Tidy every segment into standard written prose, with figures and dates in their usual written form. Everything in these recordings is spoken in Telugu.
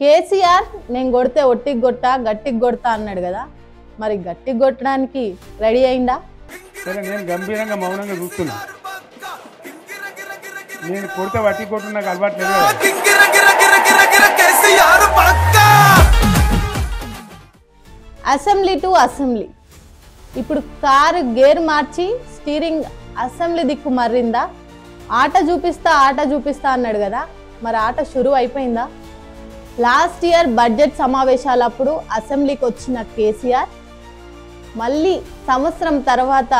కేసీఆర్ నేను కొడితే ఒట్టికి కొట్టా గట్టికి కొడతా అన్నాడు కదా, మరి గట్టికి కొట్టడానికి రెడీ అయిందా? సరే, నేను గంభీరంగా మౌనంగా చూస్తున్నా. నేను కొడితే వట్టి కొట్టు నాకు అలవాటు లేదు. అసెంబ్లీ టు అసెంబ్లీ ఇప్పుడు కారు గేర్ మార్చి స్టీరింగ్ అసెంబ్లీ దిక్కు మర్రిందా? ఆట చూపిస్తా అన్నాడు కదా, మరి ఆట షురు అయిపోయిందా? లాస్ట్ ఇయర్ బడ్జెట్ సమావేశాలప్పుడు అసెంబ్లీకి వచ్చిన కేసీఆర్ మళ్ళీ సంవత్సరం తర్వాత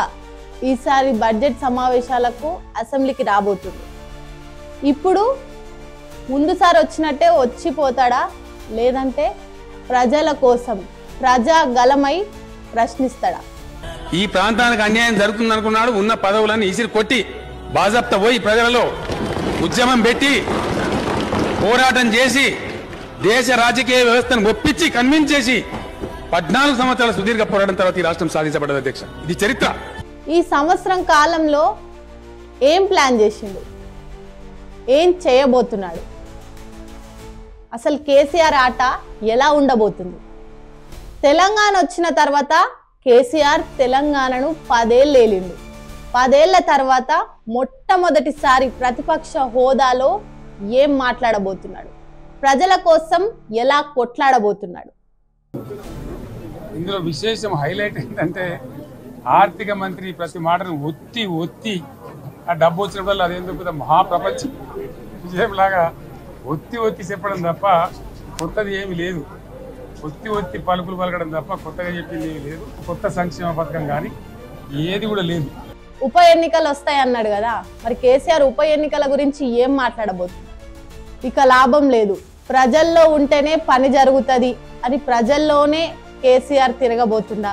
ఈసారి బడ్జెట్ సమావేశాలకు అసెంబ్లీకి రాబోతుంది. ఇప్పుడు ముందుసారి వచ్చినట్టే వచ్చిపోతాడా, లేదంటే ప్రజల కోసం ప్రజాగలమై ప్రశ్నిస్తాడా? ఈ ప్రాంతానికి అన్యాయం జరుగుతుంది అనుకున్నాడు. ఉన్న పదవులను ఈసిరి కొట్టి బాజప్తా పోయి ప్రజలలో ఉద్యమం పెట్టి పోరాటం చేసి దేశ రాజకీయ వ్యవస్థను ఒప్పించి కన్విన్స్ చేసి 14 సంవత్సరాల సుదీర్ఘ పోరాటం తర్వాత ఈ రాష్ట్రం సాధించబడ్డది అధ్యక్ష. ఇది చరిత్ర. ఈ సంవత్సరం కాలంలో ఏం ప్లాన్ చేసిండు, ఏం చేయబోతున్నాడు, అసలు కేసీఆర్ ఆట ఎలా ఉండబోతుంది? తెలంగాణ వచ్చిన తర్వాత కేసీఆర్ తెలంగాణను 10 ఏళ్ళు ఏలిండు. 10 ఏళ్ల తర్వాత మొట్టమొదటిసారి ప్రతిపక్ష హోదాలో ఏం మాట్లాడబోతున్నాడు, ప్రజల కోసం ఎలా కొట్లాడబోతున్నాడు? ఇందులో విశేషం హైలైట్ ఏంటంటే ఆర్థిక మంత్రి ప్రతి మాటను ఒత్తి ఆ డబ్బు వచ్చినప్పుడు అదేందుకు మహాప్రపంచం విజయంలాగా ఒత్తి చెప్పడం తప్ప కొత్తది ఏమి లేదు. ఒత్తి పలుకులు పలకడం తప్ప కొత్తగా చెప్పింది ఏమి లేదు. కొత్త సంక్షేమ పథకం కానీ ఏది కూడా లేదు. ఉప ఎన్నికలు వస్తాయి అన్నాడు కదా, మరి కేసీఆర్ ఉప ఎన్నికల గురించి ఏం మాట్లాడబోతుంది? ఇక లాభం లేదు, ప్రజల్లో ఉంటేనే పని జరుగుతుంది అని ప్రజల్లోనే కేసీఆర్ తిరగబోతుందా?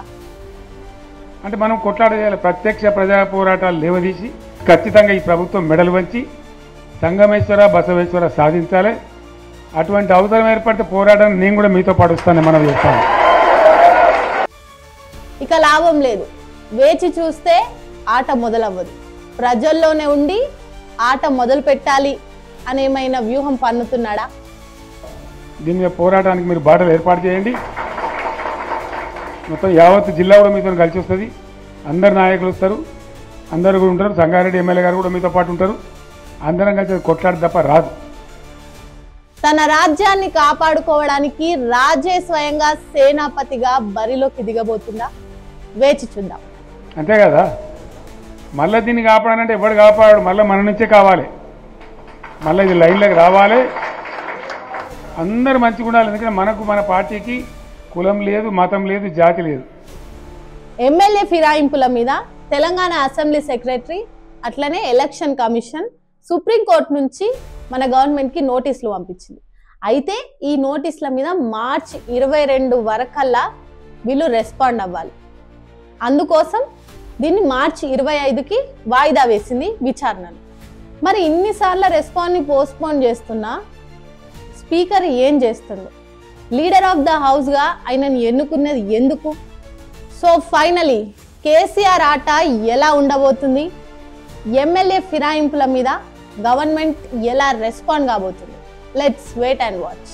అంటే మనం కొట్లాడేయాలి. ప్రత్యక్ష ప్రజా పోరాటాలు లేవదీసి ఖచ్చితంగా ఈ ప్రభుత్వం మెడలు వంచి సంగమేశ్వర బసవేశ్వర సాధించాలి. అటువంటి అవసరం ఏర్పడితే పోరాటాన్ని నేను కూడా మీతో పాటు వస్తానని మనం చెప్తాను. ఇక లాభం లేదు, వేచి చూస్తే ఆట మొదలవ్వదు. ప్రజల్లోనే ఉండి ఆట మొదలు పెట్టాలి అనేమైనా వ్యూహం పన్నుతున్నాడా? దీని మీద పోరాటానికి మీరు బాటలు ఏర్పాటు చేయండి. మొత్తం యావత్ జిల్లా కూడా మీతో కలిసి వస్తుంది. అందరు నాయకులు వస్తారు, అందరు కూడా ఉంటారు. సంగారెడ్డి ఎమ్మెల్యే గారు కూడా మీతో పాటు ఉంటారు. అందరం కలిసి కొట్లాడి తప్ప రాదు. తన రాజ్యాన్ని కాపాడుకోవడానికి రాజే స్వయంగా సేనాపతిగా బరిలోకి దిగబోతుందా? వేచి చూద్దాం. అంతే కదా, మళ్ళీ దీన్ని కాపాడాలంటే ఎవడు కాపాడు, మళ్ళీ మన నుంచే కావాలి. మళ్ళీ ఇది లైన్లోకి రావాలి. అందరు మంచిగా ఉండాలి. ఎందుకంటే మనకు మన పార్టీకి కులం లేదు, మతం లేదు, జాతి లేదు. ఎమ్మెల్యే ఫిరాయింపుల మీద తెలంగాణ అసెంబ్లీ సెక్రటరీ అట్లనే ఎలక్షన్ కమిషన్ సుప్రీంకోర్టు నుంచి మన గవర్నమెంట్కి నోటీసులు పంపించింది. అయితే ఈ నోటీసుల మీద మార్చి 22 వరకల్లా వీళ్ళు రెస్పాండ్ అవ్వాలి. అందుకోసం దీన్ని మార్చి 25కి వాయిదా వేసింది విచారణను. మరి ఇన్నిసార్లు రెస్పాండ్ని పోస్ట్పోన్ చేస్తున్నా స్పీకర్ ఏం చేస్తుందో, లీడర్ ఆఫ్ ద హౌస్గా ఆయనను ఎన్నుకున్నది ఎందుకు? సో ఫైనలీ కేసీఆర్ ఆట ఎలా ఉండబోతుంది? ఎమ్మెల్యే ఫిరాయింపుల మీద గవర్నమెంట్ ఎలా రెస్పాండ్ కాబోతుంది? Let's wait and watch.